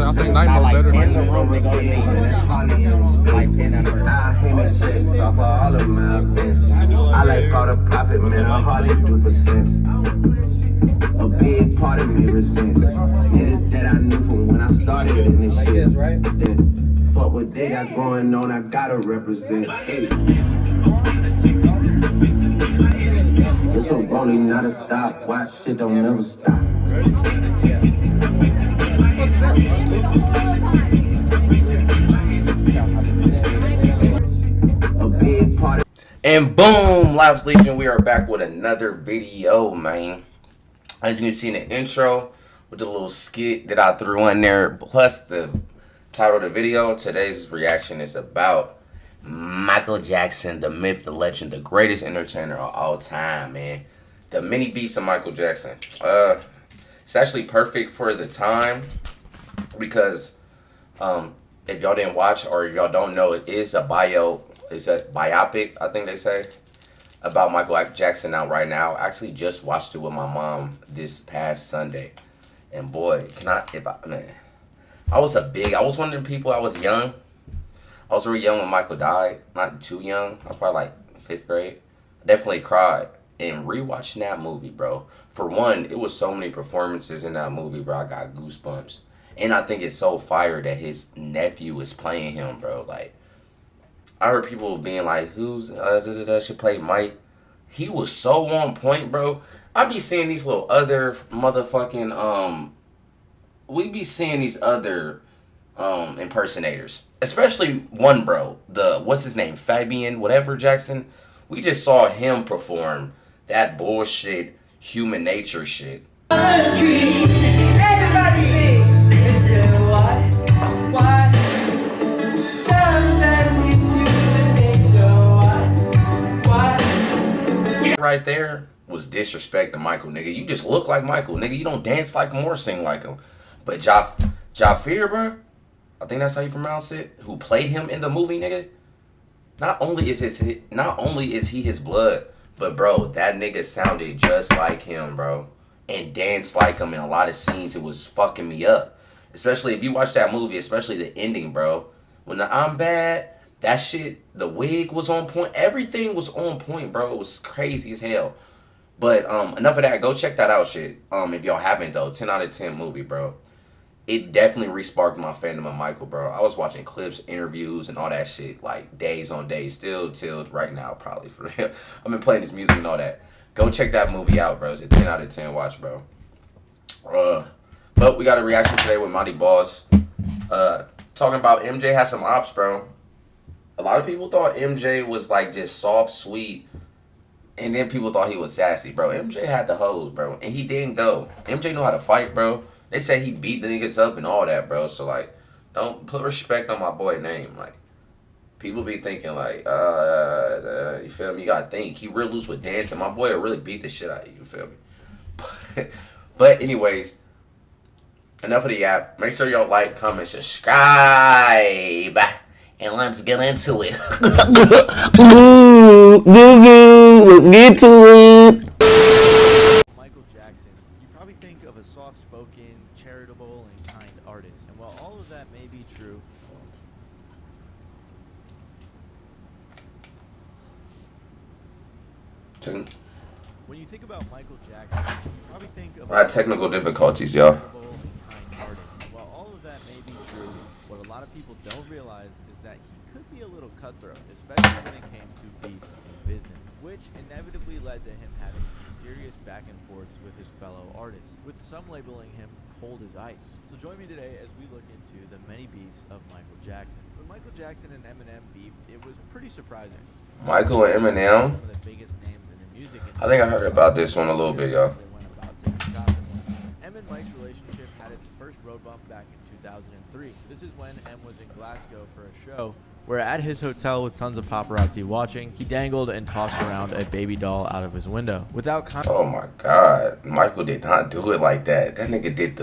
I think Night Mode better. In the room, they go to me. Like 10 numbers. I hang the checks off all of my events. I like all the profit, man. I hardly do percents. A big part of me resents niggas that I knew from when I started in this shit. Then fuck what they got going on, I gotta represent. Hey. It's a rolling, not a stop. Watch shit don't never stop. A big part of And boom, Lives Legion, we are back with another video, man. As you can see in the intro, with the little skit that I threw in there, plus the title of the video, today's reaction is about Michael Jackson, the myth, the legend, the greatest entertainer of all time, man. The mini beats of Michael Jackson. It's actually perfect for the time because if y'all didn't watch or if y'all don't know, it's a biopic, I think they say, about Michael Jackson out right now. I actually just watched it with my mom this past Sunday. And boy, I was one of them people, I was young. I was really young when Michael died. Not too young. I was probably like 5th grade. I definitely cried. And rewatching that movie, bro. For one, it was so many performances in that movie, bro. I got goosebumps. And I think it's so fire that his nephew is playing him, bro. Like, I heard people being like, who's should play Mike? He was so on point, bro. I be seeing these little other motherfucking we be seeing these other impersonators, especially one bro, what's his name, Fabian whatever Jackson. We just saw him perform that bullshit human nature shit. Everybody sing. Why? Right there was disrespect to Michael, nigga. You just look like Michael, nigga. You don't dance like him or sing like him. But Jafir, bro, I think that's how you pronounce it, who played him in the movie, nigga. Not only is he his blood, but bro, that nigga sounded just like him, bro, and danced like him in a lot of scenes. It was fucking me up, especially if you watch that movie, especially the ending, bro. When the I'm bad, that shit, the wig was on point. Everything was on point, bro. It was crazy as hell. But enough of that. Go check that out, shit. If y'all haven't though, 10 out of 10 movie, bro. It definitely re-sparked my fandom of Michael, bro. I was watching clips, interviews, and all that shit, like, days on days. Still till right now, probably, for real. I've been playing this music and all that. Go check that movie out, bro. It's a 10 out of 10 watch, bro. But we got a reaction today with Monty Balls. Talking about MJ has some ops, bro. A lot of people thought MJ was, like, just soft, sweet, and then people thought he was sassy, bro. MJ had the hoes, bro, and he didn't go. MJ knew how to fight, bro. They say he beat the niggas up and all that, bro. So, like, don't put respect on my boy name. Like, people be thinking, like, you feel me? You gotta think. He real loose with dancing. My boy will really beat the shit out of you, you feel me? But anyways, enough of the yap. Make sure y'all like, comment, subscribe. And let's get into it. Let's get to it. Michael Jackson, you probably think of a soft-spoken, charitable, and kind artist. And while all of that may be true, when you think about Michael Jackson, you probably think of technical difficulties, y'all. While all of that may be true, what a lot of people don't realize is that he could be a little cutthroat, especially when it came to beefs in business, which inevitably led to him having some serious back and forths with his fellow artists, with some labeling him cold as ice. So join me today as we look into the many beefs of Michael Jackson. When Michael Jackson and Eminem beefed, it was pretty surprising. Michael and Eminem? Some of the biggest names in the music industry. I think I heard about this one a little bit, y'all. Em and Mike's relationship had its first road bump back in 2003. This is when Em was in Glasgow for a show, where at his hotel with tons of paparazzi watching, he dangled and tossed around a baby doll out of his window. Oh my God, Michael did not do it like that. That nigga did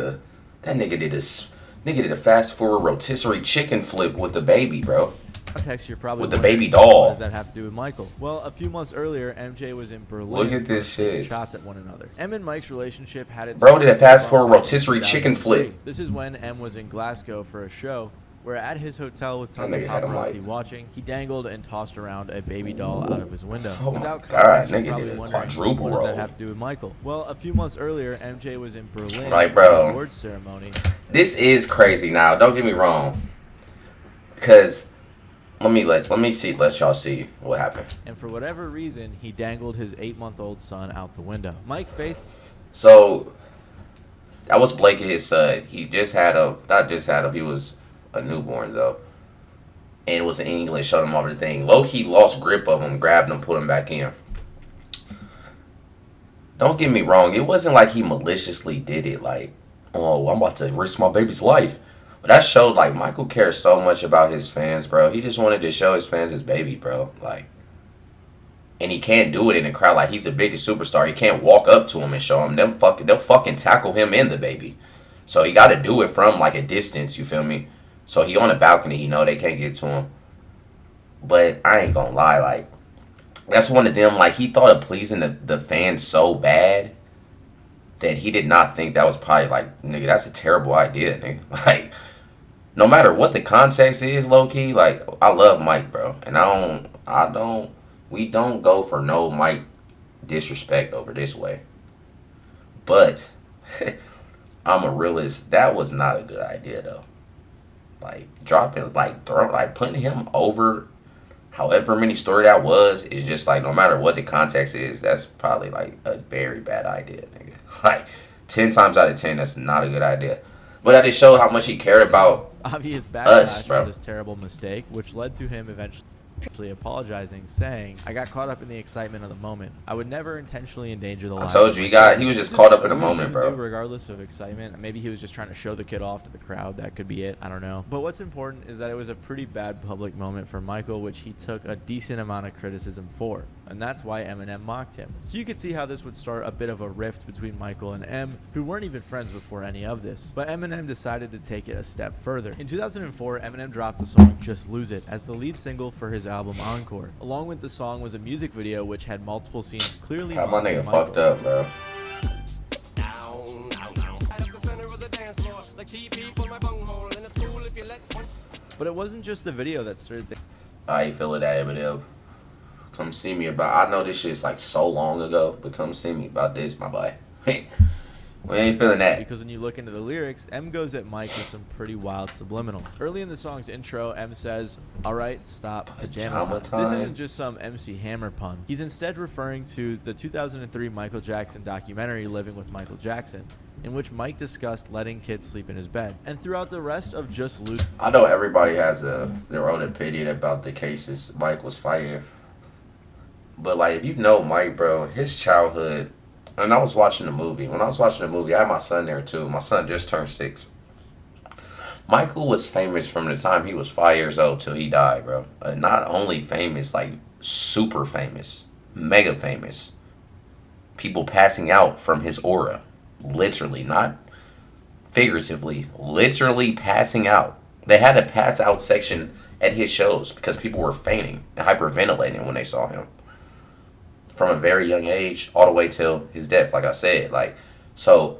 a fast forward rotisserie chicken flip with the baby, bro. Text, you're probably with the wondering, baby what doll. does that have to do with Michael? Well, a few months earlier, MJ was in Berlin. Look at this taking shit. shots at one another. M and Mike's relationship had its Bro did a fast forward bump in rotisserie chicken 2003. flip. This is when M was in Glasgow for a show, where at his hotel with tons That of nigga had a paparazzi mic. watching, he dangled and tossed around a baby doll out of his window. Oh my Without God, context, you're nigga probably did a wondering, quadruple what does that roll. have to do with Michael? Well, a few months earlier, MJ was in Berlin Like, for bro, the awards ceremony. This is crazy now. Don't get me wrong. Because let y'all see what happened. And for whatever reason, he dangled his 8-month-old son out the window. Mike faced. So that was Blake and his son. He just had he was a newborn though. And it was in English, showed him everything. Low-key lost grip of him, grabbed him, put him back in. Don't get me wrong, it wasn't like he maliciously did it, like, oh, I'm about to risk my baby's life. But that showed, like, Michael cares so much about his fans, bro. He just wanted to show his fans his baby, bro. Like, and he can't do it in the crowd. Like, he's the biggest superstar. He can't walk up to him and show him. They'll fucking tackle him and the baby. So he got to do it from, like, a distance, you feel me? So he on the balcony, he know they can't get to him. But I ain't gonna lie, like, that's one of them, like, he thought of pleasing the fans so bad that he did not think that was probably, like, nigga, that's a terrible idea, nigga. Like, no matter what the context is, low-key, like, I love Mike, bro. And we don't go for no Mike disrespect over this way. But, I'm a realist, that was not a good idea, though. Like, putting him over however many story that was is just, like, no matter what the context is, that's probably, like, a very bad idea, nigga. Like, 10 times out of 10, that's not a good idea. But that just showed how much he cared about obvious backlash us, bro. for this terrible mistake, which led to him eventually apologizing, saying, "I got caught up in the excitement of the moment. I would never intentionally endanger the lives." I told you, he was just caught up in the moment, bro. Regardless of excitement, maybe he was just trying to show the kid off to the crowd. That could be it. I don't know. But what's important is that it was a pretty bad public moment for Michael, which he took a decent amount of criticism for. And that's why Eminem mocked him. So you could see how this would start a bit of a rift between Michael and M, who weren't even friends before any of this. But Eminem decided to take it a step further. In 2004, Eminem dropped the song Just Lose It as the lead single for his album Encore. Along with the song was a music video which had multiple scenes clearly God, my nigga Michael. fucked up, bro. But it wasn't just the video that started things. How you feeling that, Eminem? Come see me about. I know this shit's like so long ago, but come see me about this, my boy. We ain't feeling that. Because when you look into the lyrics, M goes at Mike with some pretty wild subliminals. Early in the song's intro, M says, "Alright, stop, pajama time." This isn't just some MC Hammer pun. He's instead referring to the 2003 Michael Jackson documentary Living with Michael Jackson, in which Mike discussed letting kids sleep in his bed. And throughout the rest of Just Lose... I know everybody has their own opinion about the cases Mike was fighting. But, like, if you know Mike, bro, his childhood... And I was watching the movie. When I was watching the movie, I had my son there, too. My son just turned 6. Michael was famous from the time he was 5 years old till he died, bro. Not only famous, like, super famous. Mega famous. People passing out from his aura. Literally, not figuratively. Literally passing out. They had a pass out section at his shows because people were fainting and hyperventilating when they saw him. From a very young age all the way till his death, like I said. Like, so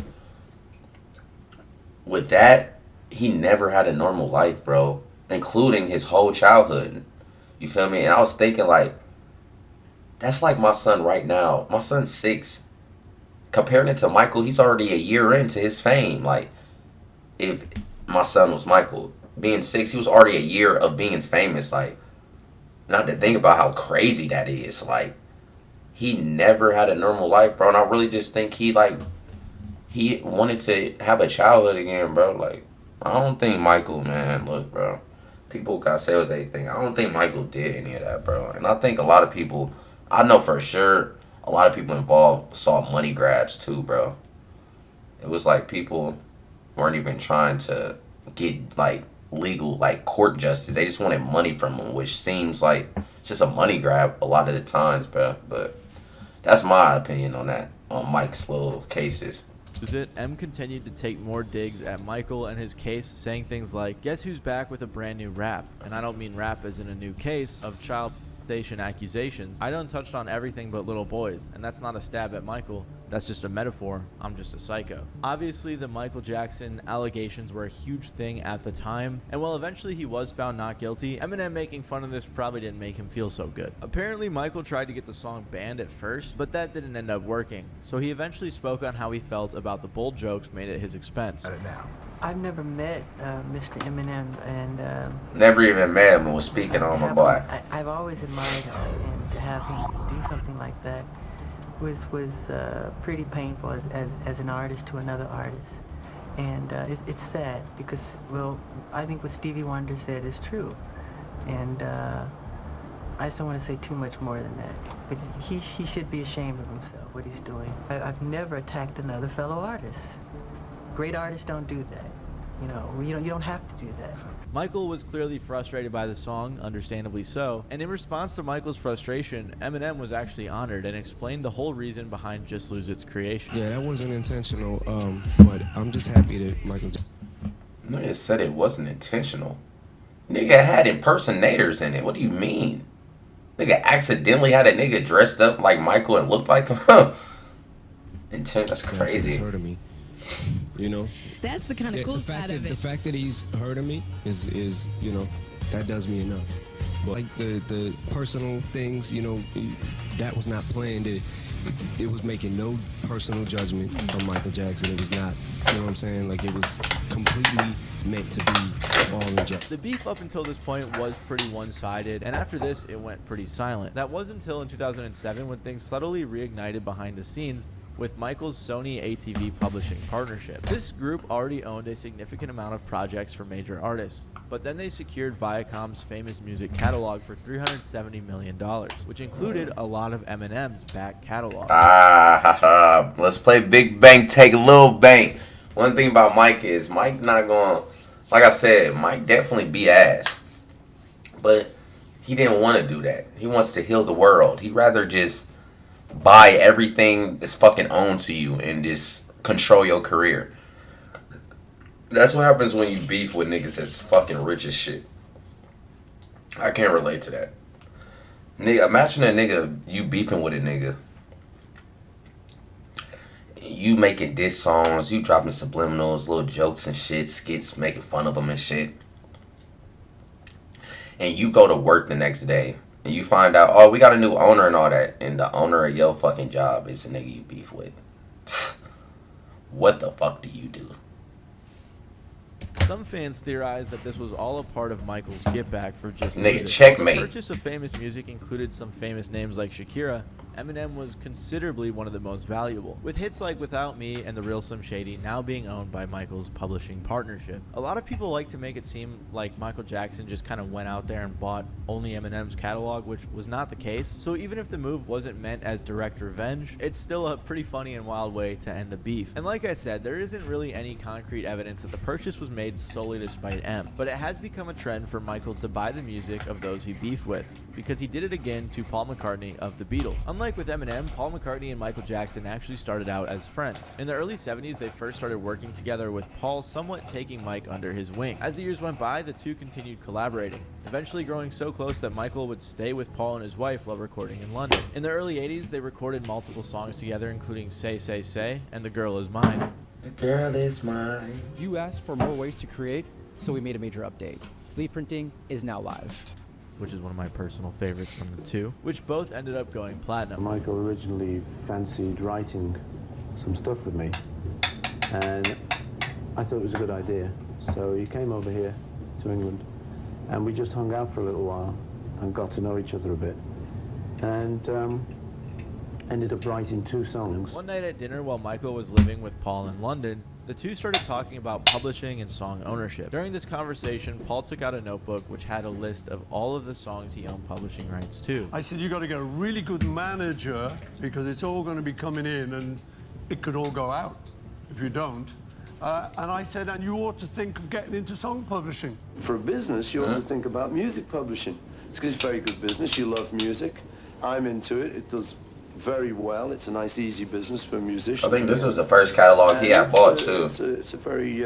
with that, he never had a normal life, bro, including his whole childhood. You feel me? And I was thinking, like, that's like my son right now. My son's 6. Comparing it to Michael, he's already a year into his fame. Like, if my son was Michael, being 6, he was already a year of being famous. Like, not to think about how crazy that is. Like, he never had a normal life, bro. And I really just think he wanted to have a childhood again, bro. Like, I don't think Michael, man, look, bro. People gotta say what they think. I don't think Michael did any of that, bro. And I think a lot of people, I know for sure, a lot of people involved saw money grabs too, bro. It was like people weren't even trying to get, like, legal, like, court justice. They just wanted money from him, which seems like just a money grab a lot of the times, bro. But that's my opinion on that, on Mike's little cases. lose it, M continued to take more digs at Michael and his case, saying things like, "Guess who's back with a brand new rap?" And I don't mean rap as in a new case of child molestation accusations. I done touched on everything but little boys, and that's not a stab at Michael. That's just a metaphor. I'm just a psycho. Obviously, the Michael Jackson allegations were a huge thing at the time, and while eventually he was found not guilty, Eminem making fun of this probably didn't make him feel so good. Apparently, Michael tried to get the song banned at first, but that didn't end up working, so he eventually spoke on how he felt about the bold jokes made at his expense. I've never met Mr. Eminem, and Never even met him and was speaking on my boy. I've always admired him, and to have him do something like that was pretty painful as an artist to another artist. And it's sad because, well, I think what Stevie Wonder said is true. And I just don't want to say too much more than that. But he should be ashamed of himself, what he's doing. I've never attacked another fellow artist. Great artists don't do that. You don't have to do that. Michael was clearly frustrated by the song, understandably so, and in response to Michael's frustration, Eminem was actually honored and explained the whole reason behind Just Lose It's creation. Yeah, that wasn't intentional, but I'm just happy that Michael... Nigga said it wasn't intentional. Nigga had impersonators in it. What do you mean? Nigga accidentally had a nigga dressed up like Michael and looked like him? That's crazy. He's hurting me. You know? That's the kind of cool side of it. The fact that he's hurting me is that does me enough. But like the personal things, that was not planned. It was making no personal judgment from Michael Jackson. It was not, you know what I'm saying? Like, it was completely meant to be all in jest. The beef up until this point was pretty one-sided, and after this, it went pretty silent. That was until in 2007 when things subtly reignited behind the scenes with Michael's Sony ATV publishing partnership. This group already owned a significant amount of projects for major artists, but then they secured Viacom's famous music catalog for $370 million, which included a lot of Eminem's back catalog. Let's play big bank, take a little bank. One thing about Mike is Mike not going, like I said, Mike definitely be ass, but he didn't want to do that. He wants to heal the world. He'd rather just buy everything that's fucking owned to you and just control your career. That's what happens when you beef with niggas that's fucking rich as shit. I can't relate to that. Nigga, imagine a nigga, you beefing with a nigga. You making diss songs, you dropping subliminals, little jokes and shit, skits, making fun of them and shit. And you go to work the next day. And you find out, oh, we got a new owner and all that. And the owner of your fucking job is the nigga you beef with. What the fuck do you do? Some fans theorize that this was all a part of Michael's get back for Just Lose Nigga, It. checkmate. The purchase of famous music included some famous names like Shakira. Eminem was considerably one of the most valuable, with hits like Without Me and The Real Slim Shady now being owned by Michael's publishing partnership. A lot of people like to make it seem like Michael Jackson just kind of went out there and bought only Eminem's catalog, which was not the case. So even if the move wasn't meant as direct revenge, it's still a pretty funny and wild way to end the beef. And like I said, there isn't really any concrete evidence that the purchase was made solely to spite M, but it has become a trend for Michael to buy the music of those he beefed with, because he did it again to Paul McCartney of the Beatles. Unlike with Eminem, Paul McCartney and Michael Jackson actually started out as friends. In the early 70s, they first started working together, with Paul somewhat taking Mike under his wing. As the years went by, the two continued collaborating, eventually growing so close that Michael would stay with Paul and his wife while recording in London. In the early 80s, they recorded multiple songs together, including Say, Say, Say and The Girl Is Mine. The girl is mine. You asked for more ways to create, so we made a major update. Sleeve printing is now live. Which is one of my personal favorites from the two, which both ended up going platinum. Michael originally fancied writing some stuff with me, and I thought it was a good idea. So he came over here to England, and we just hung out for a little while and got to know each other a bit, and ended up writing 2 songs. One night at dinner while Michael was living with Paul in London, the two started talking about publishing and song ownership. During this conversation, Paul took out a notebook which had a list of all of the songs he owned publishing rights to. I said, you got to get a really good manager because it's all going to be coming in and it could all go out if you don't. And I said, and you ought to think of getting into song publishing. For a business, you ought to think about music publishing. It's because it's very good business. You love music. I'm into it. It does very well. It's a nice, easy business for musicians. I think this was the first catalog he had bought too. It's a very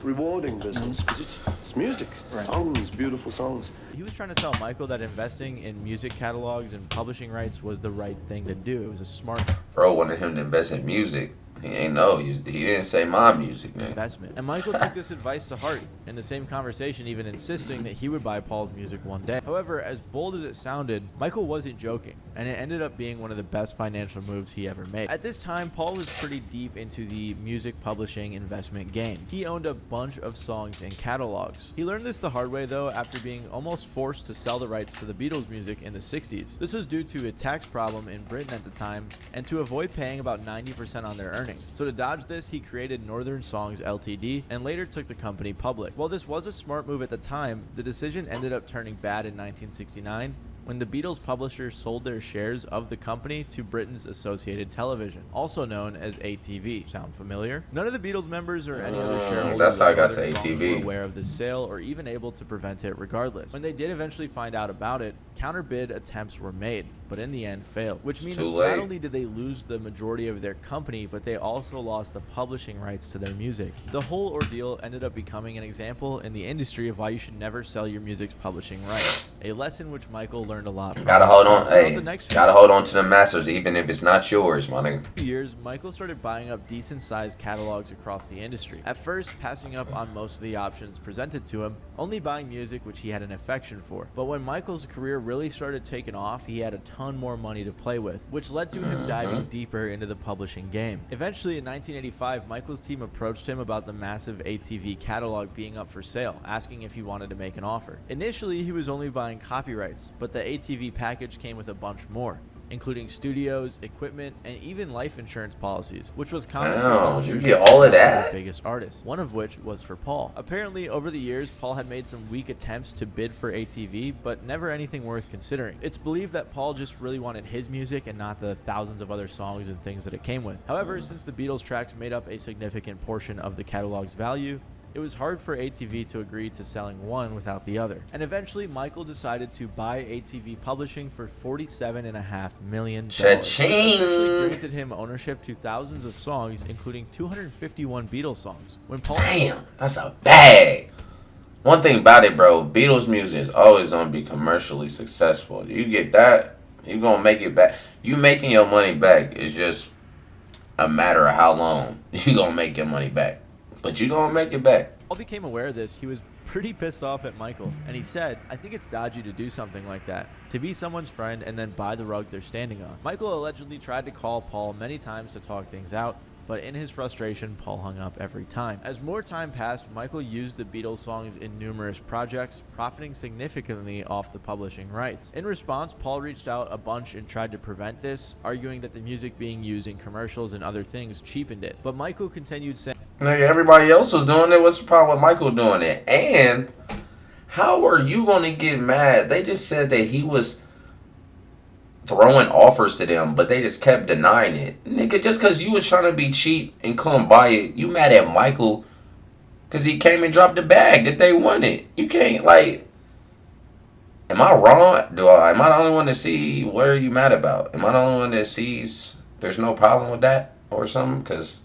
rewarding business because it's music, songs, beautiful songs. He was trying to tell Michael that investing in music catalogs and publishing rights was the right thing to do. It was a smart Bro wanted him to invest in music. He ain't know. He didn't say my music, man. investment. And Michael took this advice to heart, in the same conversation even insisting that he would buy Paul's music one day. However, as bold as it sounded, Michael wasn't joking, and it ended up being one of the best financial moves he ever made. At this time, Paul was pretty deep into the music publishing investment game. He owned a bunch of songs and catalogs. He learned this the hard way though, after being almost forced to sell the rights to the Beatles music in the 60s. This was due to a tax problem in Britain at the time, and to avoid paying about 90% on their earnings. So to dodge this, he created Northern Songs Ltd. and later took the company public. While this was a smart move at the time, the decision ended up turning bad in 1969 when the Beatles publishers sold their shares of the company to Britain's Associated Television, also known as ATV. Sound familiar? None of the Beatles members or any other shareholders that's how I got of to Northern Songs ATV. were aware of this sale or even able to prevent it regardless. When they did eventually find out about it, counterbid attempts were made, but in the end failed, which means too not late. only did they lose the majority of their company, but they also lost the publishing rights to their music. The whole ordeal ended up becoming an example in the industry of why you should never sell your music's publishing rights, a lesson which Michael learned a lot from. Gotta hold on, Throughout hey. the next Gotta hold on to the masters, even if it's not yours, my nigga. few years, Michael started buying up decent-sized catalogs across the industry. At first, passing up on most of the options presented to him, only buying music which he had an affection for. But when Michael's career really started taking off, he had a ton more money to play with, which led to him diving deeper into the publishing game. Eventually, in 1985, Michael's team approached him about the massive ATV catalog being up for sale, asking if he wanted to make an offer. Initially, he was only buying copyrights, but the ATV package came with a bunch more, including studios, equipment, and even life insurance policies, which was common for Damn, publishers you to get all of offer that? the biggest artists, one of which was for Paul. Apparently, over the years, Paul had made some weak attempts to bid for ATV, but never anything worth considering. It's believed that Paul just really wanted his music and not the thousands of other songs and things that it came with. However, since the Beatles tracks made up a significant portion of the catalog's value, it was hard for ATV to agree to selling one without the other. And eventually, Michael decided to buy ATV Publishing for $47.5 million. Cha-ching! Which officially granted him ownership to thousands of songs, including 251 Beatles songs. When Paul Damn, that's a bag. One thing about it, bro, Beatles music is always gonna be commercially successful. You get that, you gonna make it back. You making your money back is just a matter of how long you gonna make your money back. But you gonna make it back. Paul became aware of this, he was pretty pissed off at Michael, and he said, "I think it's dodgy to do something like that, to be someone's friend and then buy the rug they're standing on." Michael allegedly tried to call Paul many times to talk things out, but in his frustration, Paul hung up every time. As more time passed, Michael used the Beatles songs in numerous projects, profiting significantly off the publishing rights. In response, Paul reached out a bunch and tried to prevent this, arguing that the music being used in commercials and other things cheapened it. But Michael continued saying, Nigga, everybody else was doing it. What's the problem with Michael doing it? And how are you gonna get mad? They just said that he was throwing offers to them, but they just kept denying it. Nigga, just because you was trying to be cheap and couldn't buy it, you mad at Michael because he came and dropped the bag that they wanted. You can't, like, am I wrong? Am I the only one to see what are you mad about? Am I the only one that sees there's no problem with that or something? Because,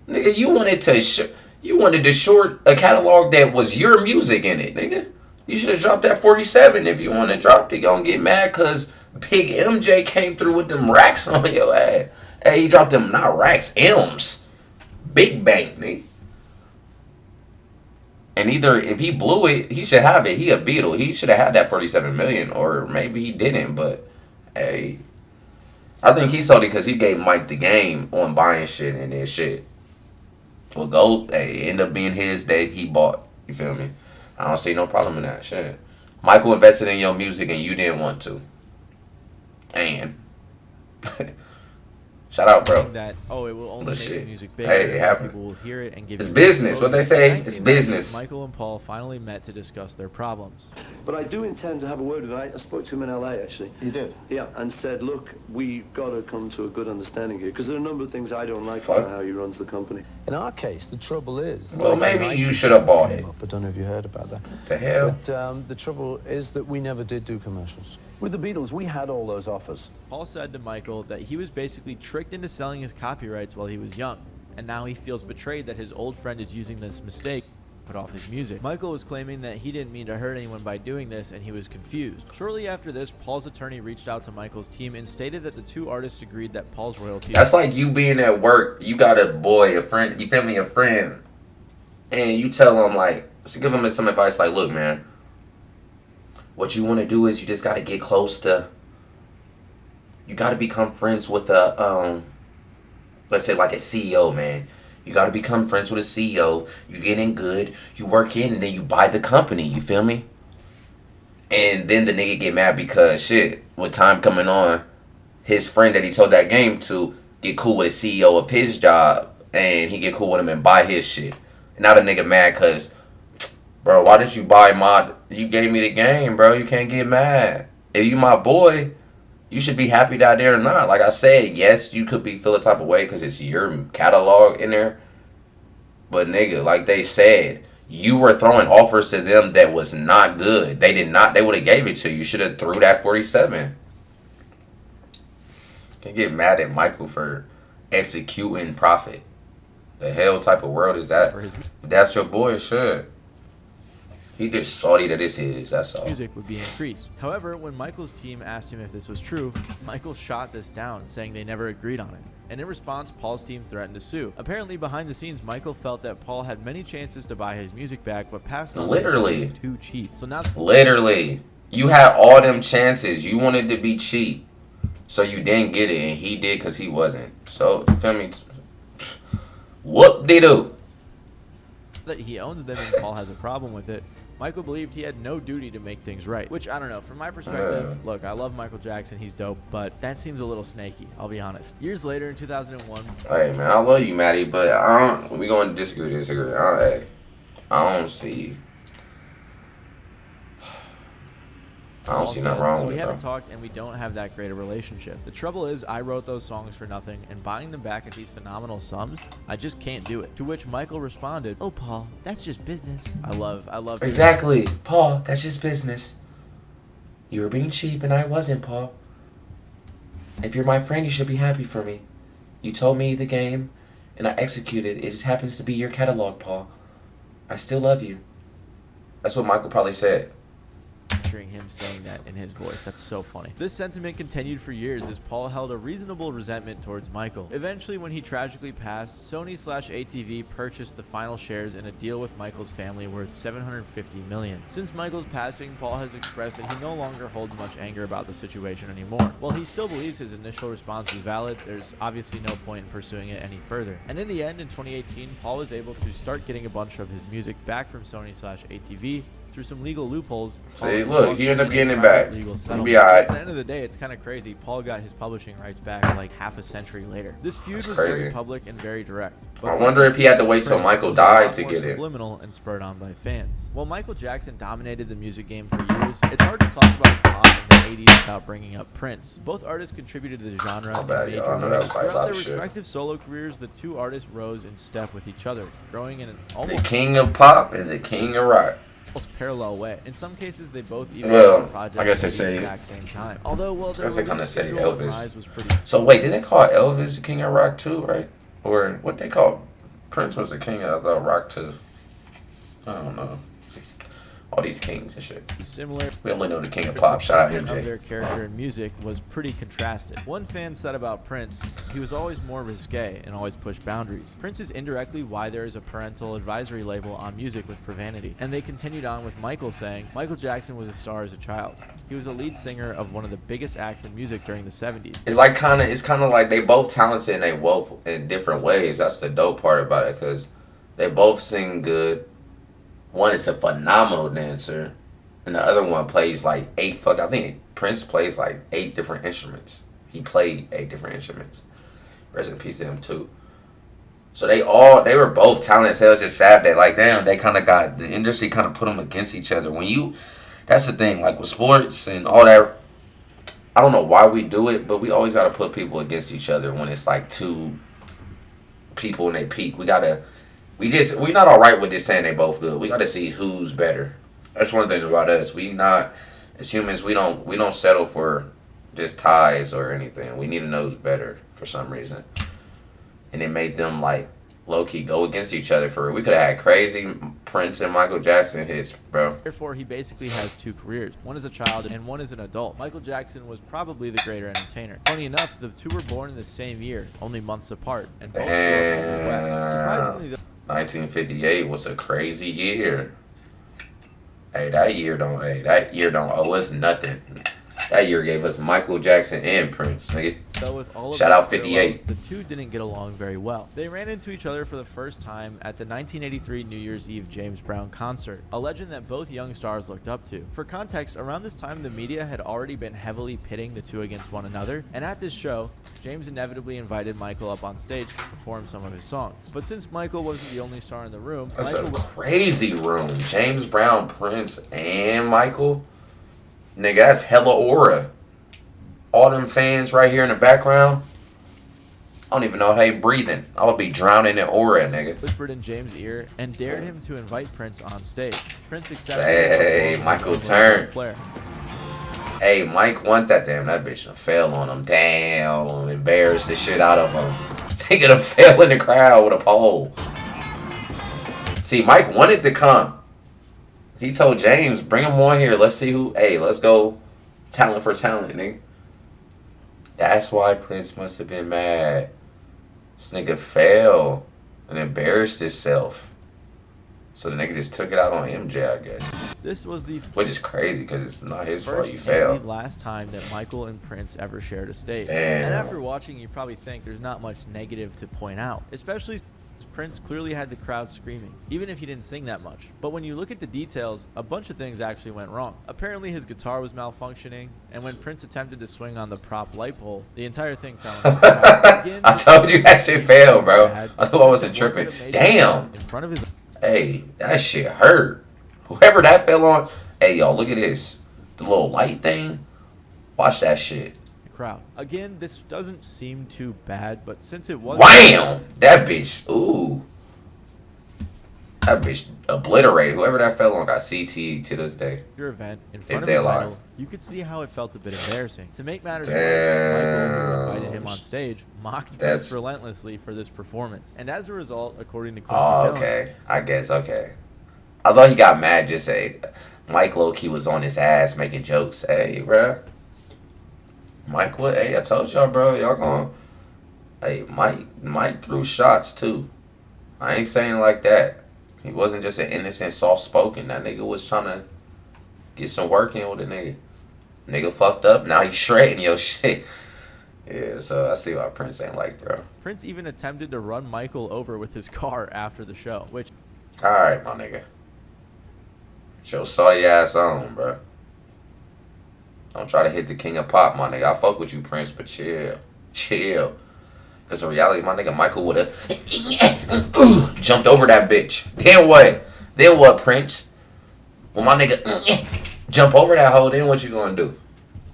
nigga, you wanted to short a catalog that was your music in it, nigga. You should have dropped that 47 if you want to drop it. You gonna get mad because Big MJ came through with them racks on your ass. Hey, he dropped them, not racks, M's. Big bank, nigga. And either if he blew it, he should have it. He a Beatle. He should have had that 47 million, or maybe he didn't. But hey, I think he sold it because he gave Mike the game on buying shit and then shit. Well, go, hey, end up being his that he bought. You feel me? I don't see no problem in that shit. Michael invested in your music and you didn't want to. And shout out, bro. that, oh, it will only But make shit. the music bigger. Hey, it happened. People will hear it and give It's you business. What they say, In it's 1990, business. Michael and Paul finally met to discuss their problems. But I do intend to have a word with him. I spoke to him in LA, actually. You did? Yeah, and said, look, we've got to come to a good understanding here, because there are a number of things I don't like about how he runs the company. In our case, the trouble is... Well, maybe you should have bought it. I don't know if you heard about that. The hell? But the trouble is that we never did do commercials. With the Beatles, we had all those offers. Paul said to Michael that he was basically tricked into selling his copyrights while he was young, and now he feels betrayed that his old friend is using this mistake to put off his music. Michael was claiming that he didn't mean to hurt anyone by doing this, and he was confused. Shortly after this, Paul's attorney reached out to Michael's team and stated that the two artists agreed that Paul's royalties... That's like you being at work, you got a boy, a friend, you feel me, a friend, and you tell him, like, so give him some advice, like, look, man, what you want to do is you just got to get close to, you got to become friends with a, let's say like a CEO, man. You got to become friends with a CEO. You get in good, you work in, and then you buy the company, you feel me? And then the nigga get mad because, shit, with time coming on, his friend that he told that game to get cool with the CEO of his job, and he get cool with him and buy his shit. And now the nigga mad because, bro, why did you buy you gave me the game, bro. You can't get mad. If you my boy, you should be happy that there or not. Like I said, yes, you could be feel a type of way because it's your catalog in there. But nigga, like they said, you were throwing offers to them that was not good. They did not. They would have gave it to you. You should have threw that 47. Can't get mad at Michael for executing profit. The hell type of world is that? If that's your boy, sure. He just salty that this is, that's all. Music would be increased. However, when Michael's team asked him if this was true, Michael shot this down, saying they never agreed on it. And in response, Paul's team threatened to sue. Apparently, behind the scenes, Michael felt that Paul had many chances to buy his music back, but passed on Literally. it too cheap. So now, literally, you had all them chances. You wanted to be cheap, so you didn't get it, and he did because he wasn't. So you feel me? Whoop-de-doo. that he owns them and Paul has a problem with it, Michael believed he had no duty to make things right. Which, I don't know, from my perspective, look, I love Michael Jackson, he's dope, but that seems a little snaky, I'll be honest. Years later, in 2001... Hey, man, I love you, Maddie, but I don't... We going to disagree. I don't see... I don't see nothing wrong so with it, we haven't bro. talked, and we don't have that great a relationship. The trouble is, I wrote those songs for nothing, and buying them back at these phenomenal sums, I just can't do it. To which Michael responded, "Oh, Paul, that's just business." I love. Exactly, Paul. That's just business. You were being cheap, and I wasn't, Paul. If you're my friend, you should be happy for me. You told me the game, and I executed. It just happens to be your catalog, Paul. I still love you. That's what Michael probably said. Hearing him saying that in his voice, that's so funny. This sentiment continued for years as Paul held a reasonable resentment towards Michael. Eventually, when he tragically passed, Sony/ATV purchased the final shares in a deal with Michael's family worth $750 million. Since Michael's passing, Paul has expressed that he no longer holds much anger about the situation anymore. While he still believes his initial response was valid, there's obviously no point in pursuing it any further. And in the end, in 2018, Paul was able to start getting a bunch of his music back from Sony/ATV through some legal loopholes. See, look, he ended up getting it back. He'll be alright. At the end of the day, it's kind of crazy. Paul got his publishing rights back like half a century later. This feud was very public and very direct. I wonder if he had to wait till Michael died to get it. Subliminal and spurred on by fans. While Michael Jackson dominated the music game for years, it's hard to talk about pop in the 80s without bringing up Prince. Both artists contributed to the genre in major ways. Throughout their respective solo careers, the two artists rose in step with each other, growing in an almost the king of pop and the king of rock. Parallel way. In some cases, they both even I guess they say at the exact same time. Although, well, their they kind of say Elvis. Was pretty. So wait, did they call Elvis the king of rock too, right? Or what they call Prince was the king of the rock too? I don't know. All these kings and shit. Similar. We only know the king of pop. Shout out Of MJ. their character in music was pretty contrasted. One fan said about Prince, he was always more risque and always pushed boundaries. Prince is indirectly why there is a parental advisory label on music with profanity. And they continued on with Michael saying, Michael Jackson was a star as a child. He was a lead singer of one of the biggest acts in music during the 70s. It's kind of like they both talented and they both in different ways. That's the dope part about it, because they both sing good. One is a phenomenal dancer, and the other one plays like I think Prince plays like 8 different instruments. He played 8 different instruments. Rest in peace to him too. So they were both talented as hell. It's just sad that like damn, they kind of got the industry kind of put them against each other. That's the thing, like with sports and all that. I don't know why we do it, but we always got to put people against each other when it's like 2 people in their peak. We're not all right with just saying they both good. We got to see who's better. That's one thing about us. We not as humans, we don't settle for just ties or anything. We need to know who's better for some reason. And it made them like low-key go against each other for real. We could have had crazy Prince and Michael Jackson hits, bro. Therefore, he basically has two careers. One as a child and one as an adult. Michael Jackson was probably the greater entertainer. Funny enough, the two were born in the same year, only months apart. And both grew up in the West. Surprisingly, 1958 was a crazy year. That year don't owe us nothing. That year gave us Michael Jackson and Prince, nigga. Shout out 58. The two didn't get along very well. They ran into each other for the first time at the 1983 New Year's Eve James Brown concert, a legend that both young stars looked up to. For context, around this time, the media had already been heavily pitting the two against one another, and at this show, James inevitably invited Michael up on stage to perform some of his songs. But since Michael wasn't the only star in the room, that's a crazy room. James Brown, Prince, and Michael. Nigga, that's hella aura. All them fans right here in the background. I don't even know how they breathing. I would be drowning in aura, nigga. Whispered in James' ear and dared him to invite Prince on stage. Prince accepted. Hey, Michael turned. Hey, Mike want that. Damn, that bitch done fell on him. Damn, embarrassed the shit out of him. They could have fell in the crowd with a pole. See, Mike wanted to come. He told James, bring him on here. Let's see who. Hey, let's go talent for talent, nigga. That's why Prince must have been mad. This nigga fell and embarrassed himself. So the nigga just took it out on MJ, I guess. This was the which is crazy because it's not his fault you first failed. and last time that Michael and Prince ever shared a stage. Damn. And after watching, you probably think there's not much negative to point out, especially since Prince clearly had the crowd screaming, even if he didn't sing that much. But when you look at the details, a bunch of things actually went wrong. Apparently his guitar was malfunctioning, and when Prince attempted to swing on the prop light pole, the entire thing fell on his back. I told you that shit failed, bro. I knew I wasn't tripping. Damn. In front of his Hey, that shit hurt. Whoever that fell on. Hey, y'all, look at this. The little light thing. Watch that shit. crowd. Again, this doesn't seem too bad, but since it was wham! That bitch, ooh. That bitch obliterated. Whoever that fell on got CT to this day. Your event in front If of they're his alive. idol, you could see how it felt a bit embarrassing. To make matters worse, Michael, who invited him on stage, mocked Prince relentlessly for this performance. And as a result, according to Quincy Jones, okay. I guess, okay. I thought he got mad just say Mike low-key was on his ass making jokes. Hey, bruh. Mike, what? Hey, I told y'all, bro. Y'all going. Hey, Mike threw shots, too. I ain't saying like that. He wasn't just an innocent, soft-spoken. That nigga was trying to get some work in with a nigga. Nigga fucked up. Now he's shredding your shit. Yeah, so I see why Prince ain't like, bro. Prince even attempted to run Michael over with his car after the show, which... Alright, my nigga. Show salty ass on, bro. Don't try to hit the king of pop, my nigga. I fuck with you, Prince, but chill. Chill. Because in reality, my nigga Michael would have jumped over that bitch. Then what? Then what, Prince? When my nigga jump over that hole, then what you gonna do?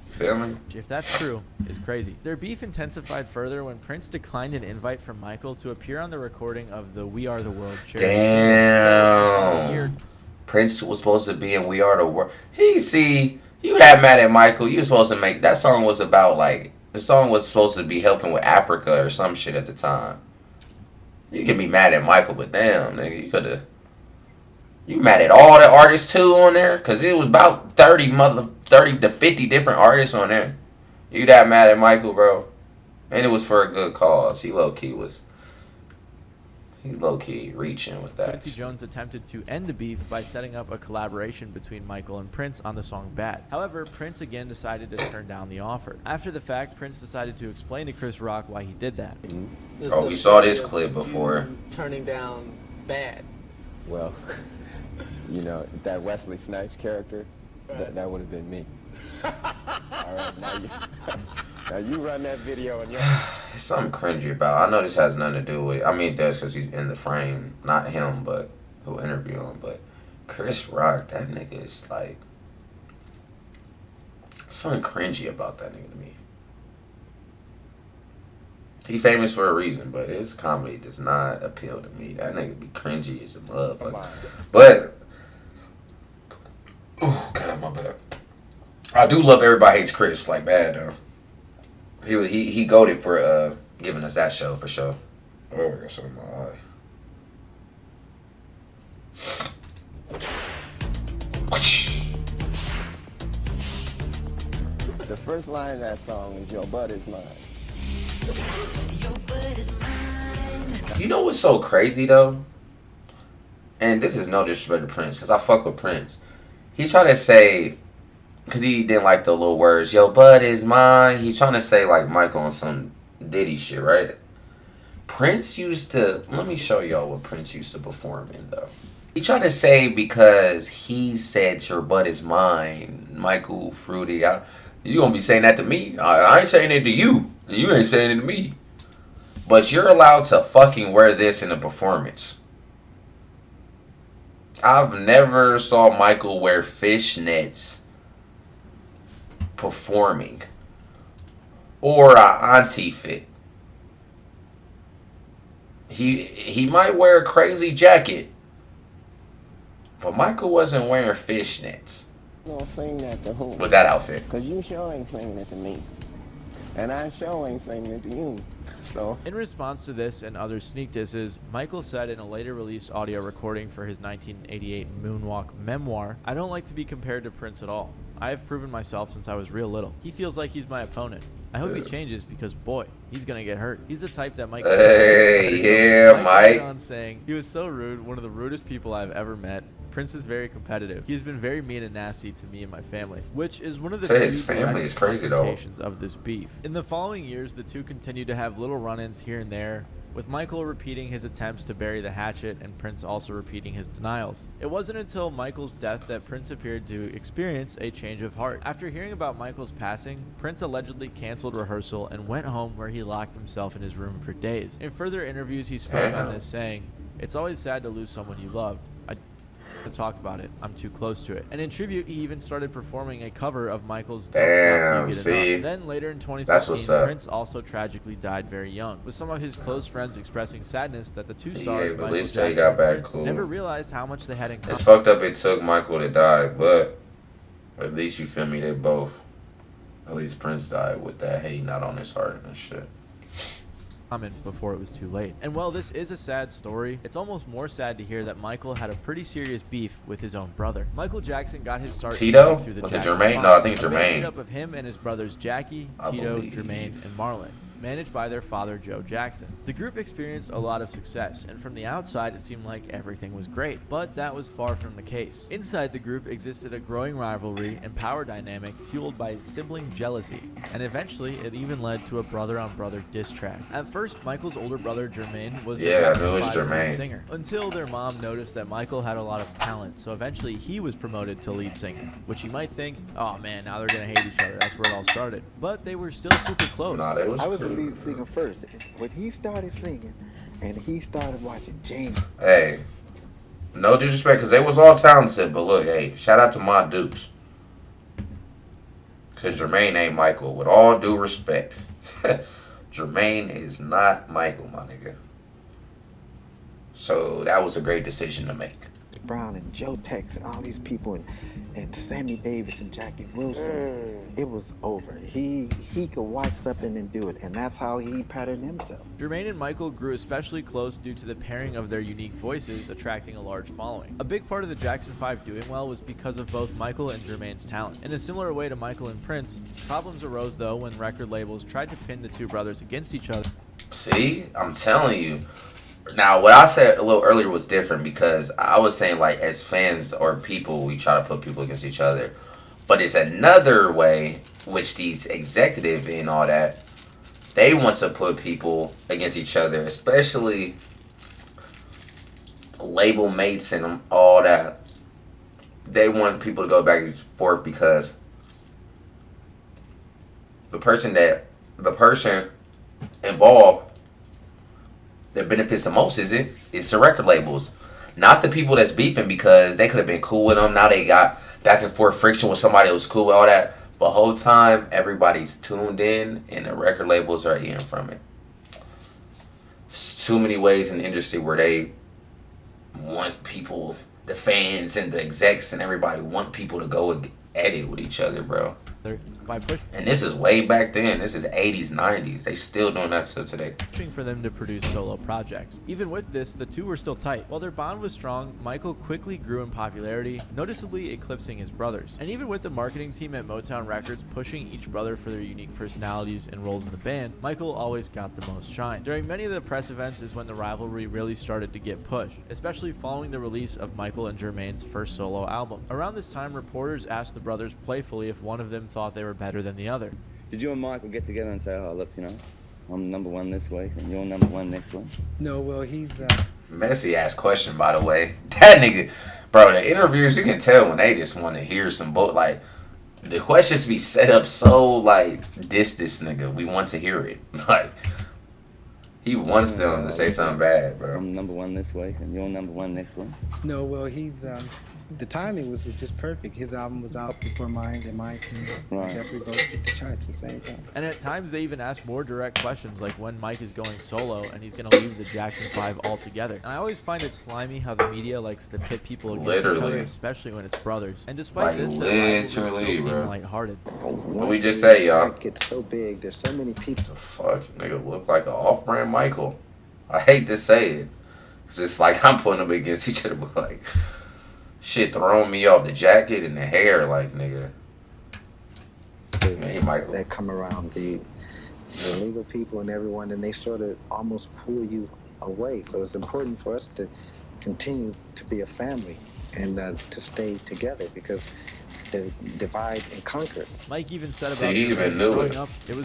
Feel me? If that's true, is crazy. Their beef intensified further when Prince declined an invite from Michael to appear on the recording of the We Are the World charity. Damn. Prince was supposed to be in We Are the World. You that mad at Michael. You was supposed to make... That song was about, like... The song was supposed to be helping with Africa or some shit at the time. You can be mad at Michael, but damn, nigga, you could have... You mad at all the artists, too, on there? Because it was about 30 to 50 different artists on there. You that mad at Michael, bro. And it was for a good cause. He low-key was... He low-key reaching with that. Quincy Jones attempted to end the beef by setting up a collaboration between Michael and Prince on the song Bad. However, Prince again decided to turn down the offer. After the fact, Prince decided to explain to Chris Rock why he did that. Oh, we saw this clip before. Turning down Bad. Well, you know, that Wesley Snipes character, that would have been me. All right, now you run that video and There's something cringy about. I know this has nothing to do with. I mean, it does because he's in the frame, not him, but who interview him. But Chris Rock, that nigga is like something cringy about that nigga to me. He famous for a reason, but his comedy does not appeal to me. That nigga be cringy as a motherfucker. But oh god, my bad. I do love Everybody Hates Chris like bad though. He goated for giving us that show for sure. Oh, I got something in my eye. The first line of that song is "Your butt is mine." You know what's so crazy though? And this is no disrespect to Prince, because I fuck with Prince. He tried to say, because he didn't like the little words, "Your butt is mine." He's trying to say like Michael on some Diddy shit, right? Prince used to, let me show y'all what Prince used to perform in though. He tried to say because he said "your butt is mine," Michael Fruity, you gonna be saying that to me? I ain't saying it to you. You ain't saying it to me. But you're allowed to fucking wear this in a performance. I've never saw Michael wear fishnets performing. Or a auntie fit. He might wear a crazy jacket. But Michael wasn't wearing fishnets. You gonna sing that to whom? With that outfit. Because you sure ain't singing it to me. And I sure ain't singing it to you. So, in response to this and other sneak disses, Michael said in a later released audio recording for his 1988 Moonwalk memoir, "I don't like to be compared to Prince at all. I have proven myself since I was real little. He feels like he's my opponent. I hope he changes because, boy, he's gonna get hurt. He's the type that Mike." Hey, yeah, Mike. On saying, "He was so rude, one of the rudest people I've ever met. Prince is very competitive. He has been very mean and nasty to me and my family," which is one of the his family is crazy though. of this beef. In the following years, the two continued to have little run-ins here and there, with Michael repeating his attempts to bury the hatchet and Prince also repeating his denials. It wasn't until Michael's death that Prince appeared to experience a change of heart. After hearing about Michael's passing, Prince allegedly canceled rehearsal and went home, where he locked himself in his room for days. In further interviews, he spoke on this, saying, "It's always sad to lose someone you loved. To talk about it, I'm too close to it." And in tribute, he even started performing a cover of Michael's Damn, see? Then later in That's 2016, Prince also tragically died very young, with some of his close friends expressing sadness that the two stars, Michael Jackson got back and Prince, cool. never realized how much they had in common. It's fucked up it took Michael to die, but at least you feel me, they both, at least Prince died with that hate not on his heart and shit. Before it was too late. And while this is a sad story, it's almost more sad to hear that Michael had a pretty serious beef with his own brother. Michael Jackson got his start Tito? through the Was it Jackson Jermaine? 5, No, I think it's a band Jermaine. made up of him and his brothers Jackie, Tito, Jermaine, and Marlon, managed by their father Joe Jackson. The group experienced a lot of success, and from the outside it seemed like everything was great, but that was far from the case. Inside the group existed a growing rivalry and power dynamic fueled by sibling jealousy, and eventually it even led to a brother-on-brother diss track. At first, Michael's older brother Jermaine was the Jackson singer, until their mom noticed that Michael had a lot of talent, so eventually he was promoted to lead singer, which you might think, oh man, now they're gonna hate each other, that's where it all started. But they were still super close. Nah, they was I was the lead singer first. When he started singing and he started watching James. Hey, no disrespect, because they was all talented, but look, hey, shout out to my Dukes. Because Jermaine ain't Michael, with all due respect. Jermaine is not Michael, my nigga. So that was a great decision to make. Brown and Joe Tex and all these people and Sammy Davis and Jackie Wilson, it was over. He could watch something and do it, and that's how he patterned himself. Jermaine and Michael grew especially close due to the pairing of their unique voices attracting a large following. A big part of the Jackson 5 doing well was because of both Michael and Jermaine's talent. In a similar way to Michael and Prince, problems arose though when record labels tried to pin the two brothers against each other. See, I'm telling you. Now, what I said a little earlier was different, because I was saying, like, as fans or people, we try to put people against each other. But it's another way, which these executives and all that, they want to put people against each other, especially label mates and all that. They want people to go back and forth because the person involved that benefits the most is the record labels, not the people that's beefing, because they could have been cool with them. Now they got back and forth friction with somebody that was cool with all that. But whole time everybody's tuned in, and the record labels are eating from it. It's too many ways in the industry where they want people, the fans and the execs and everybody want people to go edit with each other, bro. By pushing. And this is way back then. This is 80s, 90s. They still doing that till today. For them to produce solo projects. Even with this, the two were still tight. While their bond was strong, Michael quickly grew in popularity, noticeably eclipsing his brothers. And even with the marketing team at Motown Records pushing each brother for their unique personalities and roles in the band, Michael always got the most shine. During many of the press events is when the rivalry really started to get pushed, especially following the release of Michael and Jermaine's first solo album. Around this time, reporters asked the brothers playfully if one of them thought they were better than the other. Did you and Michael get together and say, oh, look, you know, I'm number one this week and you're number one next week? No, well, he's... Messy ass question, by the way. That nigga, bro, the interviewers, you can tell when they just want to hear some like, the questions be set up so, like, this nigga, we want to hear it. Like, he wants them to say something bad, bro. I'm number one this week and you're number one next week? No, well, he's... the timing was just perfect. His album was out before mine, and mine came out. I guess we both hit the charts at the same time. And at times they even ask more direct questions like when Mike is going solo and he's going to leave the Jackson 5 altogether. And I always find it slimy how the media likes to pit people against each other, especially when it's brothers. And despite this, they still seem lighthearted. What we just say, y'all? It gets so big. There's so many people. The fuck, nigga, look like an off-brand Michael. I hate to say it, cause it's like I'm putting them against each other, but like. Shit throwing me off, the jacket and the hair, like, nigga. Hey, Michael. That come around, the legal people and everyone, and they sort of almost pull you away. So it's important for us to continue to be a family and to stay together, because they divide and conquer. Mike even said about he even knew it.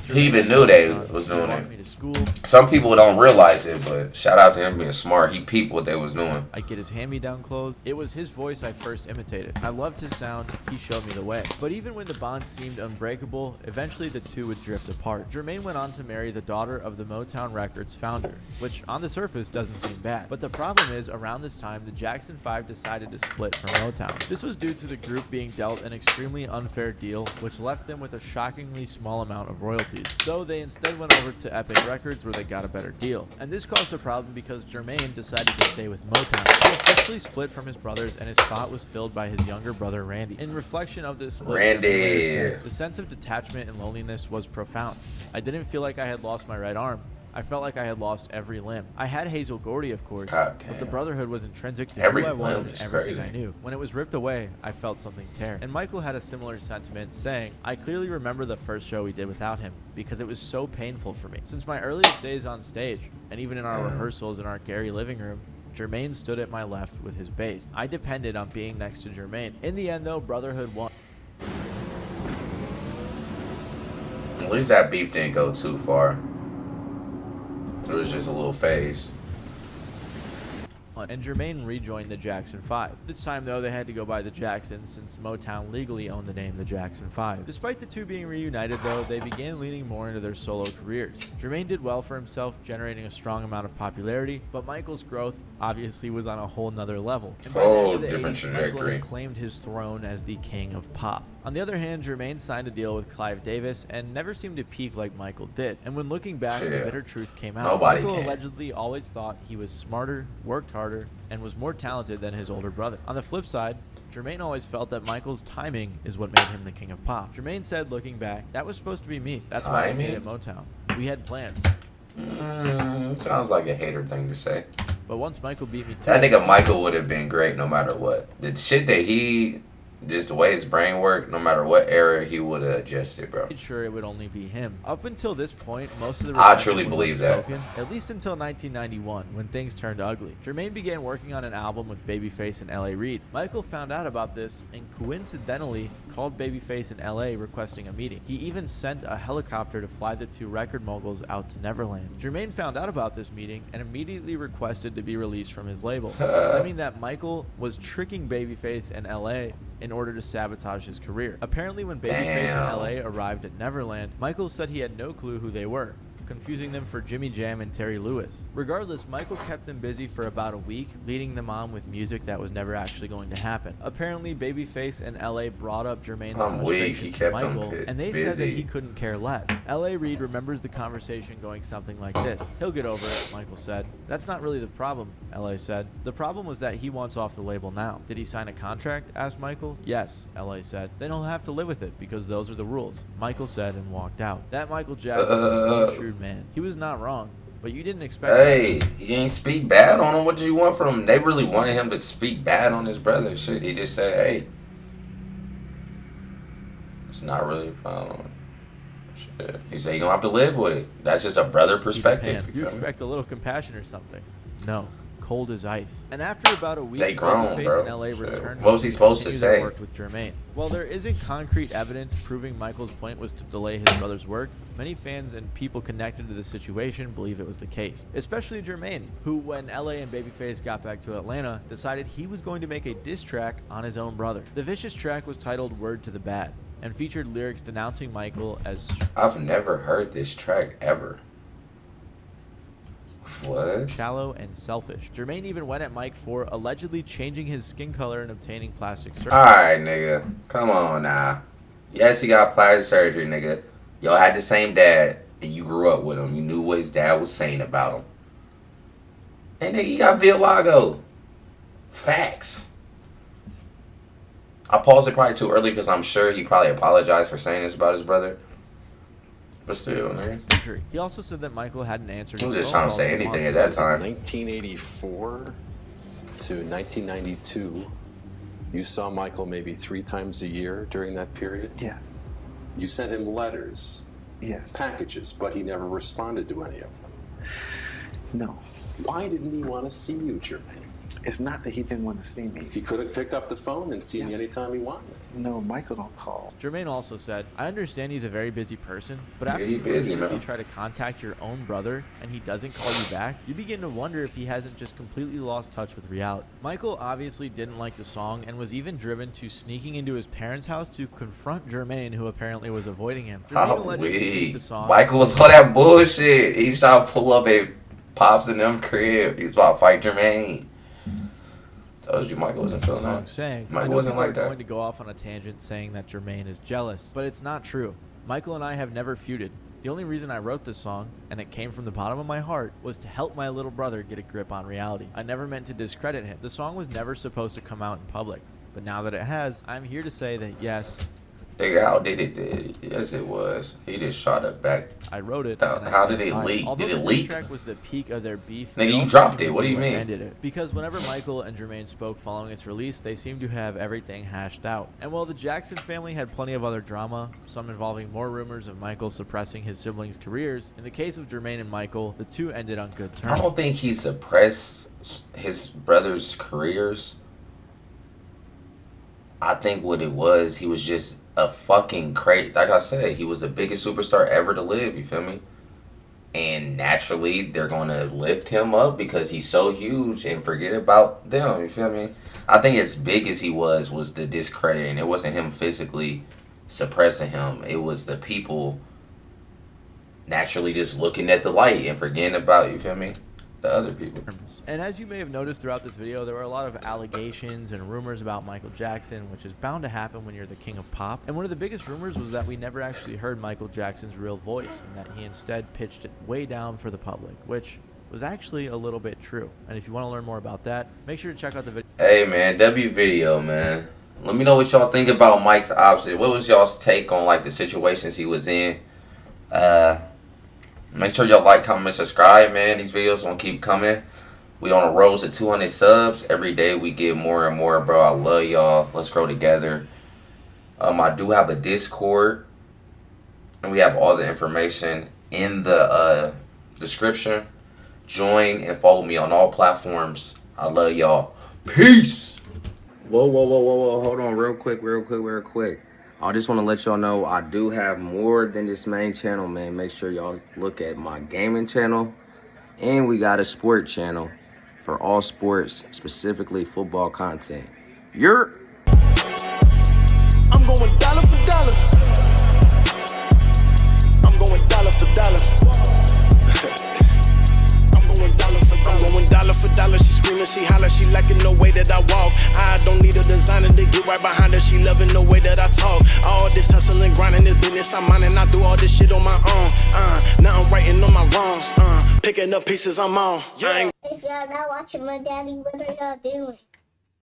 He even knew they was doing it. Some people don't realize it, but shout out to him being smart. He peeped what they was doing. I get his hand-me-down clothes. It was his voice I first imitated. I loved his sound. He showed me the way. But even when the bond seemed unbreakable, eventually the two would drift apart. Jermaine went on to marry the daughter of the Motown Records founder, which on the surface doesn't seem bad. But the problem is, around this time, the Jackson 5 decided to split from Motown. This was due to the group being dealt an extremely unfair deal, which left them with a shockingly small amount of royalties. So they instead went over to Epic Records, where they got a better deal. And this caused a problem because Jermaine decided to stay with Motown. He officially split from his brothers, and his spot was filled by his younger brother Randy. In reflection of this split, the sense of detachment and loneliness was profound. I didn't feel like I had lost my right arm. I felt like I had lost every limb. I had Hazel Gordy, of course, but the brotherhood was intrinsic to who I was and everything I knew. When it was ripped away, I felt something tear. And Michael had a similar sentiment, saying, I clearly remember the first show we did without him, because it was so painful for me. Since my earliest days on stage, and even in our rehearsals in our Gary living room, Jermaine stood at my left with his bass. I depended on being next to Jermaine. In the end, though, brotherhood won. At least that beef didn't go too far. It was just a little phase. And Jermaine rejoined the Jackson 5. This time, though, they had to go by the Jacksons, since Motown legally owned the name the Jackson 5. Despite the two being reunited, though, they began leaning more into their solo careers. Jermaine did well for himself, generating a strong amount of popularity, but Michael's growth obviously was on a whole nother level. And by the end of the different 80s, trajectory. Michael had claimed his throne as the king of pop. On the other hand, Jermaine signed a deal with Clive Davis and never seemed to peak like Michael did. And when looking back, the bitter truth came out. Michael allegedly always thought he was smarter, worked harder, and was more talented than his older brother. On the flip side, Jermaine always felt that Michael's timing is what made him the king of pop. Jermaine said, looking back, that was supposed to be me. That's why I stayed at Motown. We had plans. Sounds like a hater thing to say. But once Michael beat me to that nigga Michael would have been great no matter what. The shit that just the way his brain worked, no matter what era, he would have adjusted, bro. Sure, it would only be him. Up until this point, most of the I truly believe that. At least until 1991, when things turned ugly. Jermaine began working on an album with Babyface and L.A. Reid. Michael found out about this and coincidentally called Babyface in L.A. requesting a meeting. He even sent a helicopter to fly the two record moguls out to Neverland. Jermaine found out about this meeting and immediately requested to be released from his label, claiming that Michael was tricking Babyface and L.A. in order to sabotage his career. Apparently, when Babyface and L.A. arrived at Neverland, Michael said he had no clue who they were. confusing them for Jimmy Jam and Terry Lewis. Regardless, Michael kept them busy for about a week, leading them on with music that was never actually going to happen. Apparently, Babyface and LA brought up Jermaine's frustration to Michael, and they said that he couldn't care less. LA Reid remembers the conversation going something like this. "He'll get over it," Michael said. "That's not really the problem," LA said. "The problem was that he wants off the label now." "Did he sign a contract?" asked Michael. "Yes," LA said. "Then he'll have to live with it because those are the rules," Michael said, and walked out. That Michael Jackson was a shrewd man. He was not wrong, but you didn't expect he ain't speak bad on him. What did you want from him? They really wanted him to speak bad on his brother. Shit, he just said, hey, it's not really a problem. Shit. He said, you don't have to live with it. That's just a brother perspective. You expect a little compassion or something. No. Cold as ice. And after about a week, they grown, Babyface bro. and LA returned. What was he supposed to say? Worked with Jermaine. While there isn't concrete evidence proving Michael's point was to delay his brother's work, many fans and people connected to the situation believe it was the case. Especially Jermaine, who, when LA and Babyface got back to Atlanta, decided he was going to make a diss track on his own brother. The vicious track was titled "Word to the Bad" and featured lyrics denouncing Michael as... I've never heard this track ever. What? Shallow and selfish. Jermaine even went at Mike for allegedly changing his skin color and obtaining plastic surgery. Alright, nigga. Come on now. Yes, he got plastic surgery, nigga. Y'all had the same dad, and you grew up with him. You knew what his dad was saying about him. And nigga, he got vitiligo. Facts. I paused it probably too early because I'm sure he probably apologized for saying this about his brother. But still, nigga. He also said that Michael hadn't answered he was his just phone trying to say calls anything at that time. 1984 to 1992, you saw Michael maybe 3 times a year during that period? Yes. You sent him letters? Yes. Packages, but he never responded to any of them? No. Why didn't he want to see you, Jermaine? It's not that he didn't want to see me. He could have picked up the phone and seen you anytime he wanted. No, Michael don't call. Jermaine also said, I understand he's a very busy person, but after you try to contact your own brother and he doesn't call you back, you begin to wonder if he hasn't just completely lost touch with reality. Michael obviously didn't like the song and was even driven to sneaking into his parents' house to confront Jermaine, who apparently was avoiding him. The song. Michael was all that bullshit. He's trying to pull up a Pops in them crib. He's about to fight Jermaine. Told you Michael wasn't feeling that. Saying, Michael wasn't like that. Going to go off on a tangent saying that Jermaine is jealous, but it's not true. Michael and I have never feuded. The only reason I wrote this song, and it came from the bottom of my heart, was to help my little brother get a grip on reality. I never meant to discredit him. The song was never supposed to come out in public, but now that it has, I'm here to say that yes. Nigga, how did it? Yes, it was. He just shot it back. I wrote it. How did it leak? Although did it leak? The track was the peak of their beef. Nigga, you dropped it. What do you mean? It. Because whenever Michael and Jermaine spoke following its release, they seemed to have everything hashed out. And while the Jackson family had plenty of other drama, some involving more rumors of Michael suppressing his siblings' careers, in the case of Jermaine and Michael, the two ended on good terms. I don't think he suppressed his brother's careers. I think what it was, he was just a fucking crate. Like I said, he was the biggest superstar ever to live, you feel me? And naturally, they're going to lift him up because he's so huge and forget about them, you feel me? I think as big as he was the discredit, and it wasn't him physically suppressing him. It was the people naturally just looking at the light and forgetting about, you feel me? The other people. And as you may have noticed throughout this video, there were a lot of allegations and rumors about Michael Jackson, which is bound to happen when you're the king of pop. And one of the biggest rumors was that we never actually heard Michael Jackson's real voice, and that he instead pitched it way down for the public, which was actually a little bit true. And if you want to learn more about that, make sure to check out the video. Hey man, W video, man. Let me know what y'all think about Mike's opposite. What was y'all's take on like the situations he was in? Make sure y'all like, comment, and subscribe, man. These videos gonna keep coming. We on a road to 200 subs. Every day we get more and more, bro. I love y'all. Let's grow together. I do have a Discord. And we have all the information in the description. Join and follow me on all platforms. I love y'all. Peace. Whoa. Hold on real quick. I just want to let y'all know I do have more than this main channel, man. Make sure y'all look at my gaming channel. And we got a sport channel for all sports, specifically football content. I'm going dollar for dollar. I'm going dollar for dollar. she holler, she liking the way that I walk. I don't need a designer to get right behind her. She loving the way that I talk. All this hustling, grinding, this business I'm on, and I do all this shit on my own. Now I'm writing on my wrongs. Picking up pieces I'm on. If y'all not watching my daddy, what are y'all doing?